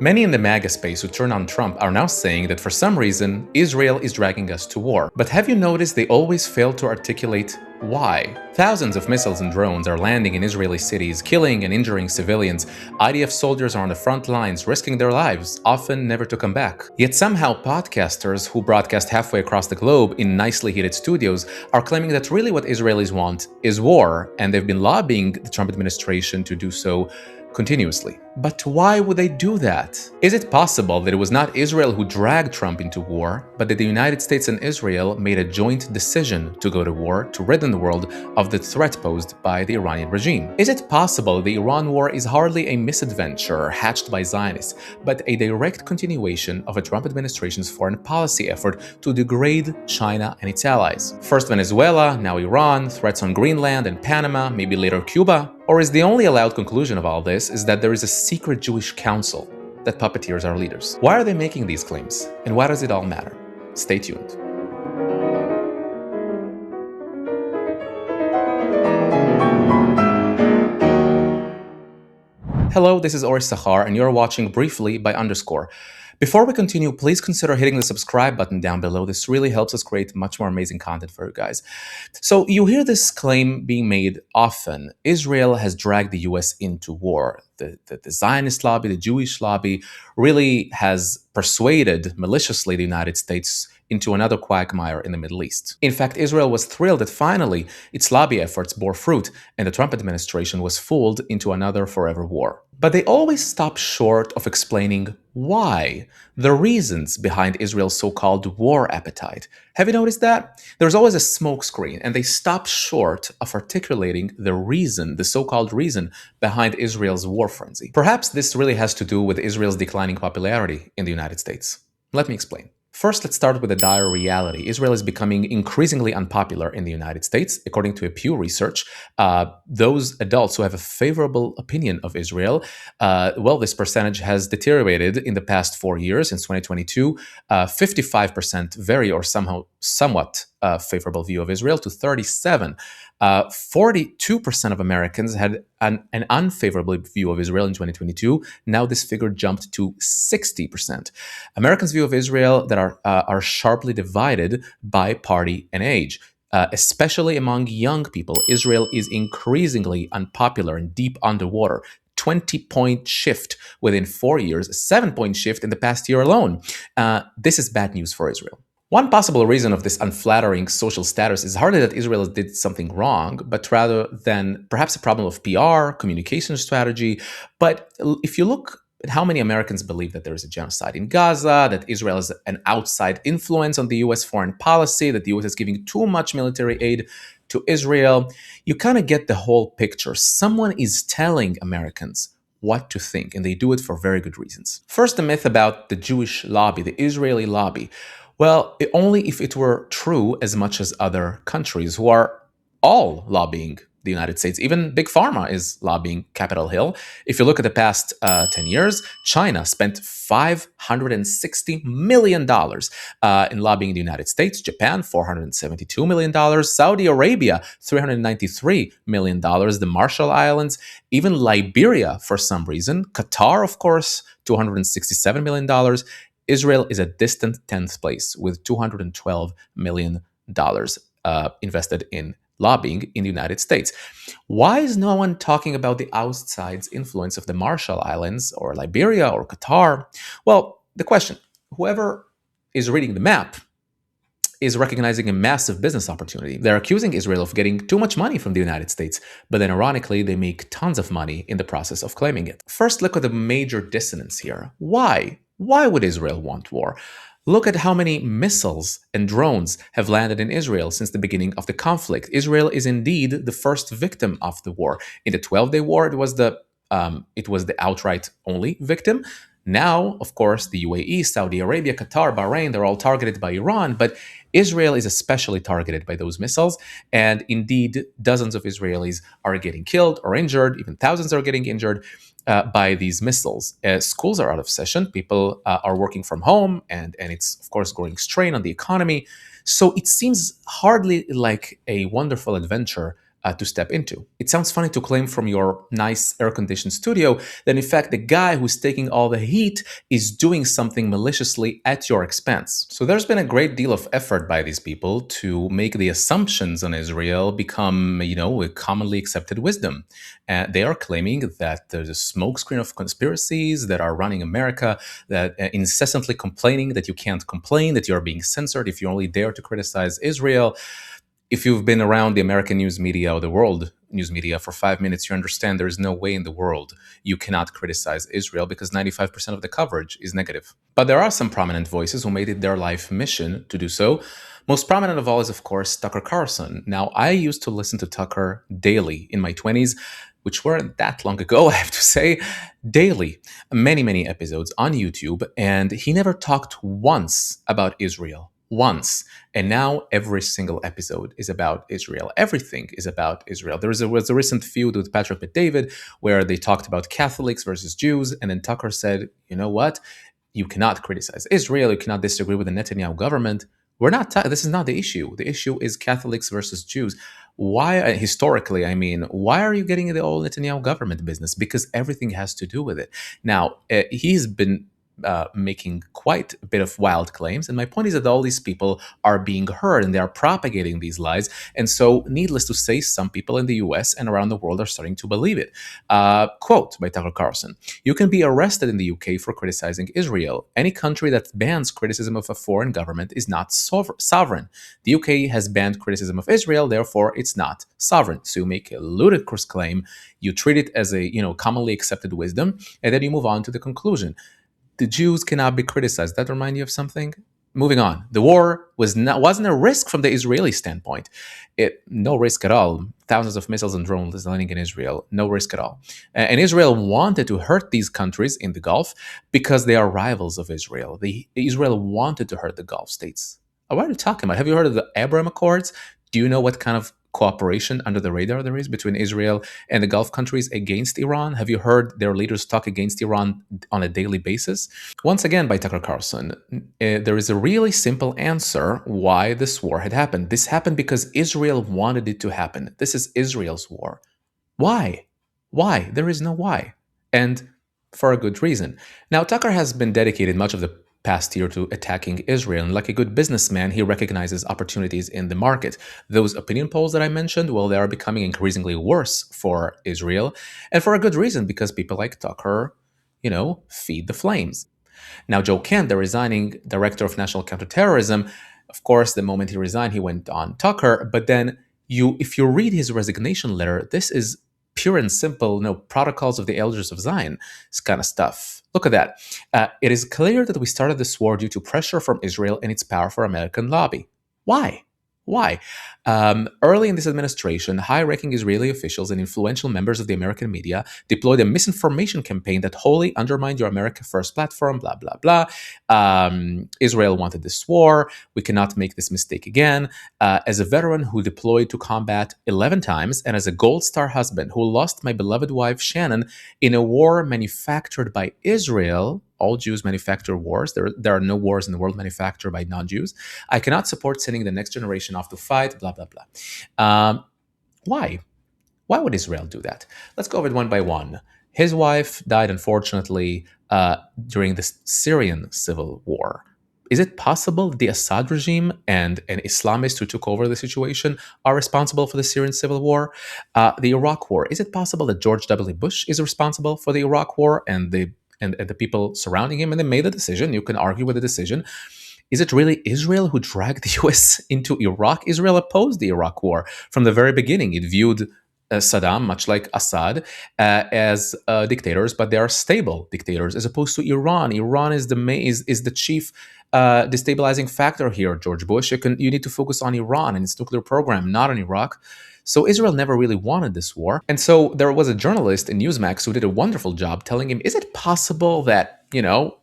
Many in the MAGA space who turn on Trump are now saying that for some reason, Israel is dragging us to war. But have you noticed they always fail to articulate why? Thousands of missiles and drones are landing in Israeli cities, killing and injuring civilians. IDF soldiers are on the front lines, risking their lives, often never to come back. Yet somehow podcasters who broadcast halfway across the globe in nicely heated studios are claiming that really what Israelis want is war, and they've been lobbying the Trump administration to do so continuously. But why would they do that? Is it possible that it was not Israel who dragged Trump into war, but that the United States and Israel made a joint decision to go to war to rid the world of the threat posed by the Iranian regime? Is it possible the Iran war is hardly a misadventure hatched by Zionists, but a direct continuation of a Trump administration's foreign policy effort to degrade China and its allies? First Venezuela, now Iran, threats on Greenland and Panama, maybe later Cuba? Or is the only allowed conclusion of all this is that there is a secret Jewish council that puppeteers our leaders? Why are they making these claims? And why does it all matter? Stay tuned. Hello, this is Or Yissachar, and you're watching Briefly by Underscore. Before we continue, please consider hitting the subscribe button down below. This really helps us create much more amazing content for you guys. So you hear this claim being made often. Israel has dragged the US into war. The Zionist lobby, the Jewish lobby, really has persuaded maliciously the United States into another quagmire in the Middle East. In fact, Israel was thrilled that finally its lobby efforts bore fruit and the Trump administration was fooled into another forever war. But they always stop short of explaining why, the reasons behind Israel's so-called war appetite. Have you noticed that? There's always a smokescreen, and they stop short of articulating the reason, the so-called reason behind Israel's war frenzy. Perhaps this really has to do with Israel's declining popularity in the United States. Let me explain. First, let's start with a dire reality. Israel is becoming increasingly unpopular in the United States. According to a Pew research, those adults who have a favorable opinion of Israel, this percentage has deteriorated in the past 4 years. Since 2022, 55% very or somewhat favorable view of Israel to 37%. 42% of Americans had an unfavorable view of Israel in 2022. Now this figure jumped to 60%. Americans' view of Israel that are sharply divided by party and age. Especially among young people, Israel is increasingly unpopular and deep underwater. 20-point shift within 4 years, a 7-point shift in the past year alone. This is bad news for Israel. One possible reason of this unflattering social status is hardly that Israel did something wrong, but rather than perhaps a problem of PR, communication strategy. But if you look at how many Americans believe that there is a genocide in Gaza, that Israel is an outside influence on the US foreign policy, that the US is giving too much military aid to Israel, you kind of get the whole picture. Someone is telling Americans what to think, and they do it for very good reasons. First, the myth about the Jewish lobby, the Israeli lobby. Well, only if it were true as much as other countries who are all lobbying the United States. Even Big Pharma is lobbying Capitol Hill. If you look at the past 10 years, China spent $560 million in lobbying the United States, Japan $472 million, Saudi Arabia $393 million, the Marshall Islands, even Liberia for some reason, Qatar, of course, $267 million. Israel is a distant 10th place with $212 million invested in lobbying in the United States. Why is no one talking about the outside's influence of the Marshall Islands or Liberia or Qatar? Well, the question, whoever is reading the map is recognizing a massive business opportunity. They're accusing Israel of getting too much money from the United States, but then ironically, they make tons of money in the process of claiming it. First, look at the major dissonance here. Why? Why would Israel want war? Look at how many missiles and drones have landed in Israel since the beginning of the conflict. Israel is indeed the first victim of the war. In the 12-day war, it was the outright only victim. Now, of course, the UAE, Saudi Arabia, Qatar, Bahrain, they're all targeted by Iran, but Israel is especially targeted by those missiles. And indeed, dozens of Israelis are getting killed or injured, even thousands are getting injured by these missiles. Schools are out of session, people are working from home, and it's, of course, growing strain on the economy. So it seems hardly like a wonderful adventure to step into. It sounds funny to claim from your nice air conditioned studio that, in fact, the guy who's taking all the heat is doing something maliciously at your expense. So there's been a great deal of effort by these people to make the assumptions on Israel become, a commonly accepted wisdom. They are claiming that there's a smokescreen of conspiracies that are running America, that incessantly complaining that you can't complain, that you're being censored if you only dare to criticize Israel. If you've been around the American news media or the world news media for 5 minutes, you understand there is no way in the world you cannot criticize Israel because 95% of the coverage is negative. But there are some prominent voices who made it their life mission to do so. Most prominent of all is, of course, Tucker Carlson. Now, I used to listen to Tucker daily in my 20s, which weren't that long ago, I have to say, daily, many, many episodes on YouTube, and he never talked once about Israel. Once. And now every single episode is about Israel. Everything is about Israel. Was a recent feud with Patrick Bet-David where they talked about Catholics versus Jews, and then Tucker said, you know what? You cannot criticize Israel. You cannot disagree with the Netanyahu government. This is not the issue. The issue is Catholics versus Jews. Why, historically, why are you getting the old Netanyahu government business? Because everything has to do with it. Now, he's been making quite a bit of wild claims. And my point is that all these people are being heard and they are propagating these lies. And so, needless to say, some people in the US and around the world are starting to believe it. Quote by Tucker Carlson: "You can be arrested in the UK for criticizing Israel. Any country that bans criticism of a foreign government is not sovereign. The UK has banned criticism of Israel, therefore it's not sovereign." So you make a ludicrous claim, you treat it as a commonly accepted wisdom, and then you move on to the conclusion. The Jews cannot be criticized. That remind you of something? Moving on. The war wasn't a risk from the Israeli standpoint. No risk at all. Thousands of missiles and drones landing in Israel. No risk at all. And Israel wanted to hurt these countries in the Gulf because they are rivals of Israel. Israel wanted to hurt the Gulf states. What are you talking about? Have you heard of the Abraham Accords? Do you know what kind of cooperation under the radar there is between Israel and the Gulf countries against Iran? Have you heard their leaders talk against Iran on a daily basis? Once again, by Tucker Carlson, there is a really simple answer why this war had happened. This happened because Israel wanted it to happen. This is Israel's war. Why? Why? There is no why. And for a good reason. Now, Tucker has been dedicated much of the past year to attacking Israel. And like a good businessman, he recognizes opportunities in the market. Those opinion polls that I mentioned, well, they are becoming increasingly worse for Israel. And for a good reason, because people like Tucker, feed the flames. Now, Joe Kent, the resigning director of national counterterrorism, of course, the moment he resigned, he went on Tucker. But then if you read his resignation letter, this is pure and simple, protocols of the elders of Zion, this kind of stuff. Look at that. It is clear that we started this war due to pressure from Israel and its powerful American lobby. Why? Why? Early in this administration, high-ranking Israeli officials and influential members of the American media deployed a misinformation campaign that wholly undermined your America First platform, blah, blah, blah. Israel wanted this war. We cannot make this mistake again. As a veteran who deployed to combat 11 times and as a Gold Star husband who lost my beloved wife Shannon in a war manufactured by Israel, all Jews manufacture wars. There are no wars in the world manufactured by non-Jews. I cannot support sending the next generation off to fight, blah, blah, blah. Why? Why would Israel do that? Let's go over it one by one. His wife died, unfortunately, during the Syrian civil war. Is it possible that the Assad regime and an Islamist who took over the situation are responsible for the Syrian civil war? The Iraq war. Is it possible that George W. Bush is responsible for the Iraq war and the people surrounding him, and they made a decision? You can argue with the decision. Is it really Israel who dragged the US into Iraq? Israel opposed the Iraq war from the very beginning. It viewed Saddam, much like Assad, as dictators, but they are stable dictators, as opposed to Iran. Iran is the chief destabilizing factor here, George Bush. You need to focus on Iran and its nuclear program, not on Iraq. So Israel never really wanted this war. And so there was a journalist in Newsmax who did a wonderful job telling him, is it possible that,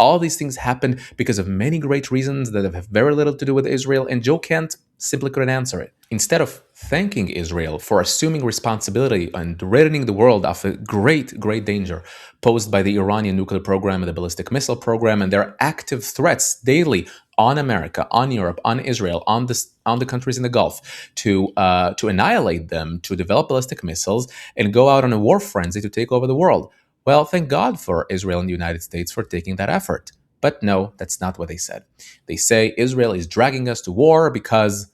all these things happened because of many great reasons that have very little to do with Israel? And Joe Kent simply couldn't answer it. Instead of thanking Israel for assuming responsibility and ridding the world of a great, great danger posed by the Iranian nuclear program and the ballistic missile program and their active threats daily on America, on Europe, on Israel, on the countries in the Gulf, to annihilate them, to develop ballistic missiles, and go out on a war frenzy to take over the world. Well, thank God for Israel and the United States for taking that effort. But no, that's not what they said. They say Israel is dragging us to war because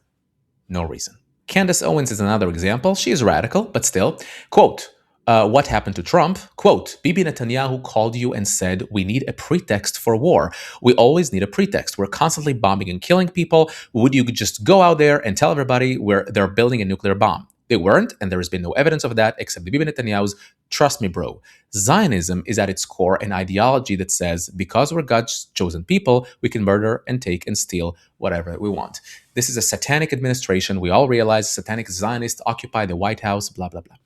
no reason. Candace Owens is another example. She is radical, but still. Quote, what happened to Trump? Quote, Bibi Netanyahu called you and said, we need a pretext for war. We always need a pretext. We're constantly bombing and killing people. Would you just go out there and tell everybody where they're building a nuclear bomb? They weren't, and there has been no evidence of that except Bibi Netanyahu's, trust me, bro. Zionism is at its core an ideology that says, because we're God's chosen people, we can murder and take and steal whatever we want. This is a satanic administration. We all realize satanic Zionists occupy the White House, blah, blah, blah.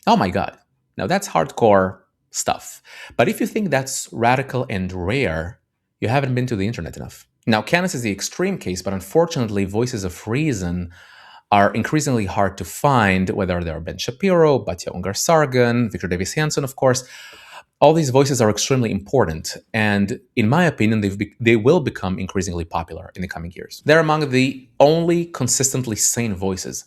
Oh my God. Now that's hardcore stuff. But if you think that's radical and rare, you haven't been to the internet enough. Now, Candace is the extreme case, but unfortunately, voices of reason are increasingly hard to find, whether they're Ben Shapiro, Batya Ungar-Sargon, Victor Davis Hanson, of course. All these voices are extremely important, and in my opinion, they will become increasingly popular in the coming years. They're among the only consistently sane voices.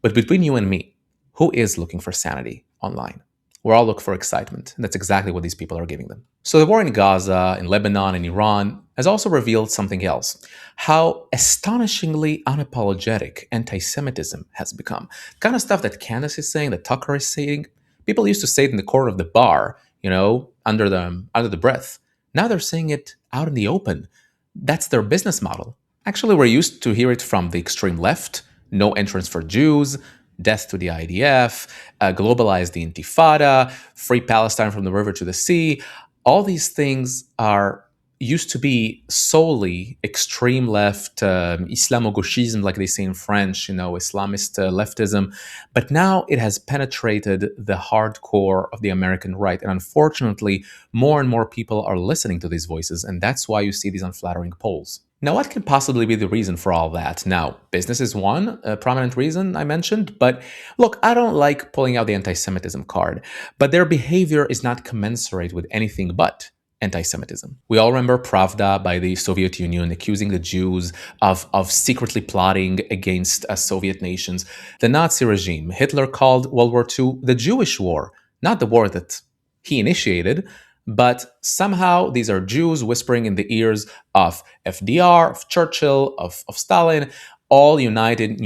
But between you and me, who is looking for sanity online? We're all looking for excitement, and that's exactly what these people are giving them. So the war in Gaza, in Lebanon, and Iran has also revealed something else: how astonishingly unapologetic anti-Semitism has become. The kind of stuff that Candace is saying, that Tucker is saying, people used to say it in the corner of the bar, under the breath. Now they're saying it out in the open. That's their business model. Actually, we're used to hear it from the extreme left: no entrance for Jews, death to the IDF, globalize the Intifada, free Palestine from the river to the sea. All these things used to be solely extreme left, Islamo-gauchism, like they say in French, Islamist leftism. But now it has penetrated the hardcore of the American right. And unfortunately, more and more people are listening to these voices. And that's why you see these unflattering polls. Now, what can possibly be the reason for all that? Now, business is one prominent reason I mentioned, but look, I don't like pulling out the anti-Semitism card, but their behavior is not commensurate with anything but anti-Semitism. We all remember Pravda by the Soviet Union accusing the Jews of secretly plotting against Soviet nations. The Nazi regime, Hitler called World War II the Jewish War, not the war that he initiated. But somehow these are Jews whispering in the ears of FDR, of Churchill, of Stalin, all united,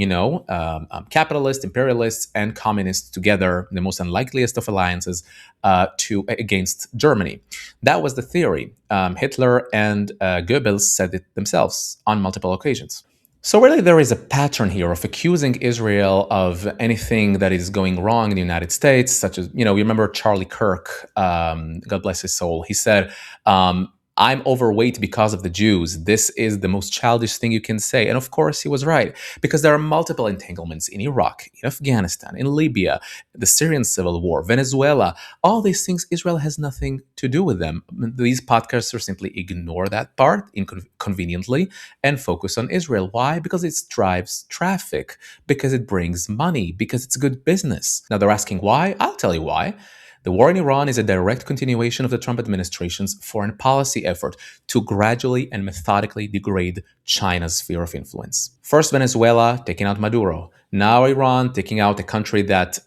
capitalists, imperialists, and communists together, the most unlikeliest of alliances, against Germany. That was the theory. Hitler and Goebbels said it themselves on multiple occasions. So really there is a pattern here of accusing Israel of anything that is going wrong in the United States, such as, you remember Charlie Kirk, God bless his soul. He said, I'm overweight because of the Jews. This is the most childish thing you can say. And of course, he was right, because there are multiple entanglements in Iraq, in Afghanistan, in Libya, the Syrian civil war, Venezuela. All these things, Israel has nothing to do with them. These podcasters simply ignore that part conveniently and focus on Israel. Why? Because it drives traffic, because it brings money, because it's good business. Now they're asking why? I'll tell you why. The war in Iran is a direct continuation of the Trump administration's foreign policy effort to gradually and methodically degrade China's sphere of influence. First Venezuela, taking out Maduro. Now Iran, taking out a country that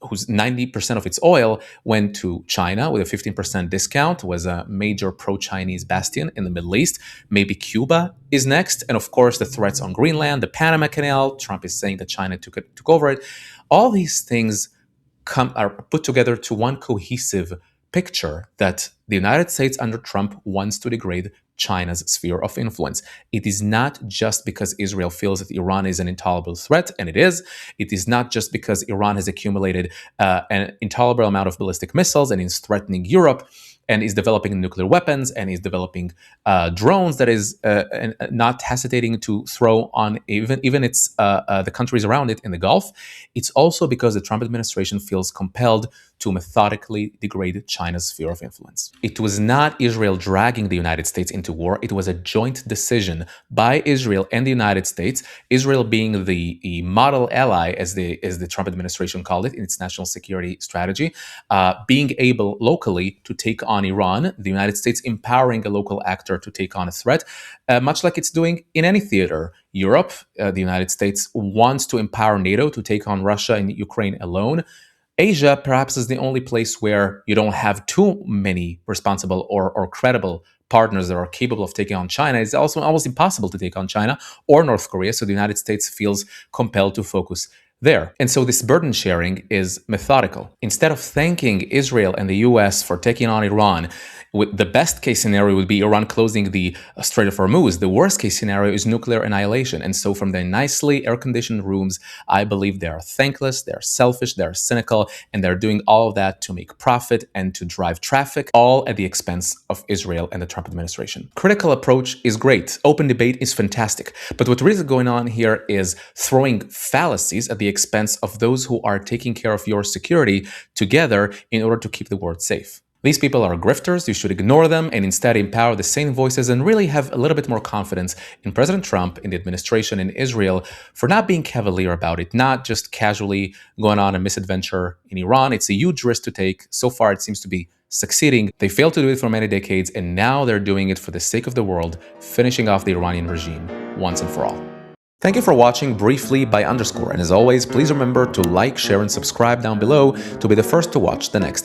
whose 90% of its oil went to China with a 15% discount, was a major pro-Chinese bastion in the Middle East. Maybe Cuba is next. And of course, the threats on Greenland, the Panama Canal. Trump is saying that China took over it. All these things are put together to one cohesive picture that the United States under Trump wants to degrade China's sphere of influence. It is not just because Israel feels that Iran is an intolerable threat, and it is. It is not just because Iran has accumulated an intolerable amount of ballistic missiles and is threatening Europe. and is developing nuclear weapons and is developing drones that is not hesitating to throw on even its the countries around it in the Gulf, it's also because the Trump administration feels compelled to methodically degrade China's sphere of influence. It was not Israel dragging the United States into war. It was a joint decision by Israel and the United States, Israel being the model ally, as the Trump administration called it in its national security strategy, being able locally to take on Iran, the United States empowering a local actor to take on a threat, much like it's doing in any theater. Europe, the United States wants to empower NATO to take on Russia and Ukraine alone. Asia perhaps is the only place where you don't have too many responsible or credible partners that are capable of taking on China. It's also almost impossible to take on China or North Korea, so the United States feels compelled to focus there. And so this burden sharing is methodical. Instead of thanking Israel and the US for taking on Iran, the best case scenario would be Iran closing the Strait of Hormuz. The worst case scenario is nuclear annihilation. And so from their nicely air-conditioned rooms, I believe they are thankless, they're selfish, they're cynical, and they're doing all of that to make profit and to drive traffic, all at the expense of Israel and the Trump administration. Critical approach is great. Open debate is fantastic. But what really is going on here is throwing fallacies at the expense of those who are taking care of your security together in order to keep the world safe. These people are grifters, you should ignore them and instead empower the sane voices and really have a little bit more confidence in President Trump, in the administration, in Israel, for not being cavalier about it, not just casually going on a misadventure in Iran. It's a huge risk to take. So far, it seems to be succeeding. They failed to do it for many decades, and now they're doing it for the sake of the world, finishing off the Iranian regime once and for all. Thank you for watching Briefly by Underscore, and as always, please remember to like, share, and subscribe down below to be the first to watch the next episode.